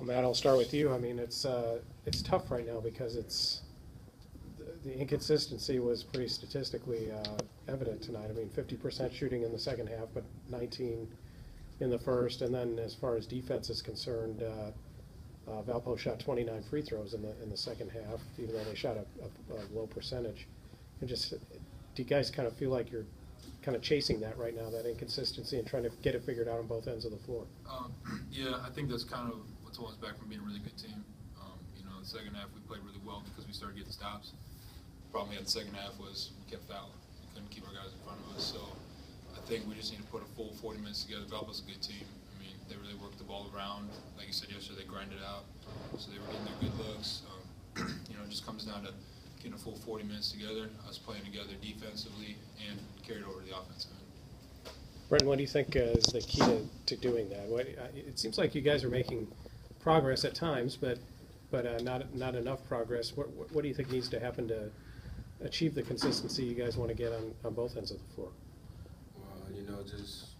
Matt, I'll start with you. I mean, it's tough right now because the inconsistency was pretty statistically evident tonight. I mean, 50% shooting in the second half, but 19 in the first. And then as far as defense is concerned, Valpo shot 29 free throws in the second half, even though they shot a low percentage. And just, do you guys kind of feel like you're kind of chasing that right now, that inconsistency, and trying to get it figured out on both ends of the floor? Yeah, I think that's kind of what's holding us back from being a really good team. The second half we played really well because we started getting stops. The problem we had in the second half was we kept fouling. We couldn't keep our guys in front of us. So I think we just need to put a full 40 minutes together. Valpo's a good team. I mean, they really worked the ball around. Like you said yesterday, they grinded out. So they were getting their good looks. It just comes down to getting a full 40 minutes together, us playing together defensively, and carry it over to the offensive end. Brenton, what do you think is the key to doing that? It seems like you guys are making progress at times, but not enough progress. What do you think needs to happen to achieve the consistency you guys want to get on both ends of the floor? Well, just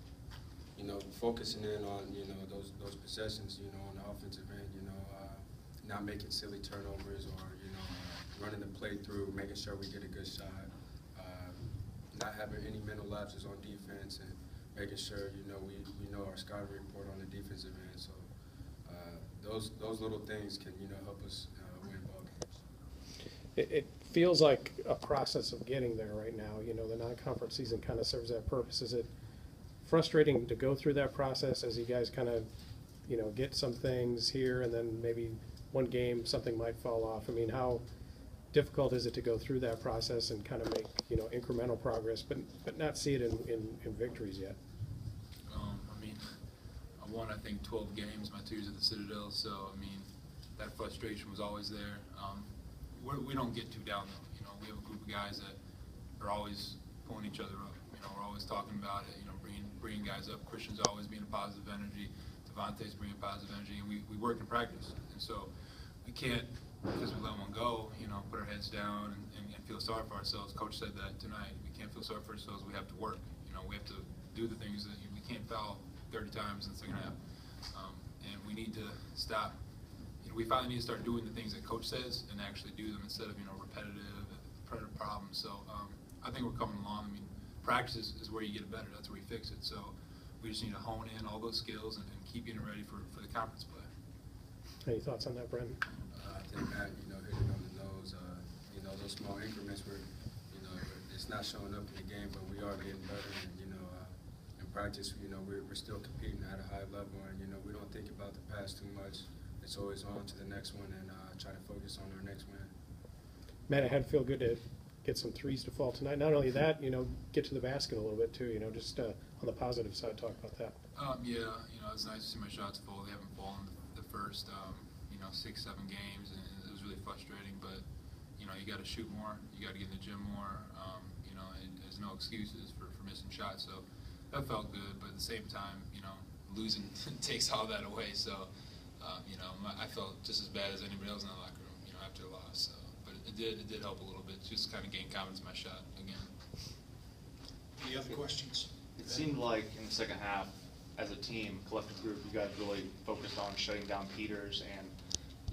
focusing in on those possessions, on the offensive end, not making silly turnovers or running the play through, making sure we get a good shot, not having any mental lapses on defense, and making sure we know our scouting report on the defensive end. So those little things can help us win ball games. It feels like a process of getting there right now. The non-conference season kind of serves that purpose. Is it frustrating to go through that process as you guys kind of get some things here and then maybe one game something might fall off? I mean, how difficult is it to go through that process and kind of make incremental progress, but not see it in victories yet? I won, I think, 12 games my 2 years at the Citadel, so I mean that frustration was always there. We don't get too down though. We have a group of guys that are always pulling each other up. We're always talking about it. Bringing guys up. Christian's always being a positive energy. Devontae's bringing positive energy, and we work in practice. And so we can't, because we let one go, put our heads down and feel sorry for ourselves. Coach said that tonight. We can't feel sorry for ourselves. We have to work. We have to do the things that we can't foul 30 times in the second half. And we need to stop. We finally need to start doing the things that Coach says and actually do them instead of repetitive problems. So I think we're coming along. I mean, practice is where you get better. That's where you fix it. So we just need to hone in all those skills and keep getting ready for the conference play. Any thoughts on that, Brenton? I think Matt, hit it on the nose. Those small increments where, it's not showing up in the game, but we are getting better. And, in practice, we're still competing at a high level, and, we don't think about the past too much. It's always on to the next one and try to focus on our next win. Matt, it had to feel good to get some threes to fall tonight. Not only that, get to the basket a little bit too, just on the positive side, talk about that. Yeah, it's nice to see my shots fall. They haven't fallen the first, 6-7 games, and it was really frustrating. But, you got to shoot more. You got to get in the gym more. And there's no excuses for missing shots. So that felt good. But at the same time, losing takes all that away. So, I felt just as bad as anybody else in the locker room, after the loss. So, but it did help a little bit. Just kind of gain confidence in my shot again. Any other questions? It seemed like in the second half, as a team, collective group, you guys really focused on shutting down Peters, and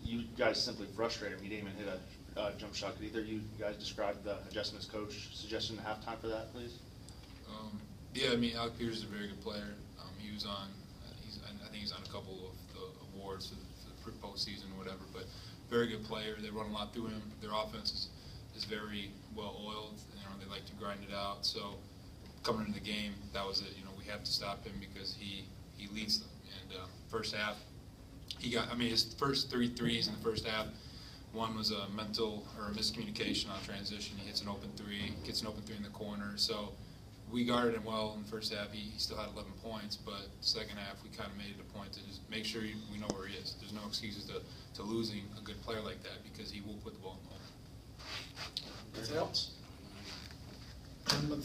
you guys simply frustrated him. You didn't even hit a jump shot. Could either you guys describe the adjustments coach suggested in halftime for that, please? Yeah, I mean, Alec Peters is a very good player. He was on, I think he's on a couple of the awards for the postseason or whatever, but very good player. They run a lot through him. Their offense is very well oiled. They like to grind it out. So coming into the game, that was it. We have to stop him because he leads them. And first half, his first 3 threes in the first half. One was a mental or a miscommunication on transition. He hits an open 3, gets an open 3 in the corner. So we guarded him well in the first half. He still had 11 points, but second half we kind of made it a point to just make sure we know where he is. There's no excuses to losing a good player like that because he will put the ball in the hole. Anything else?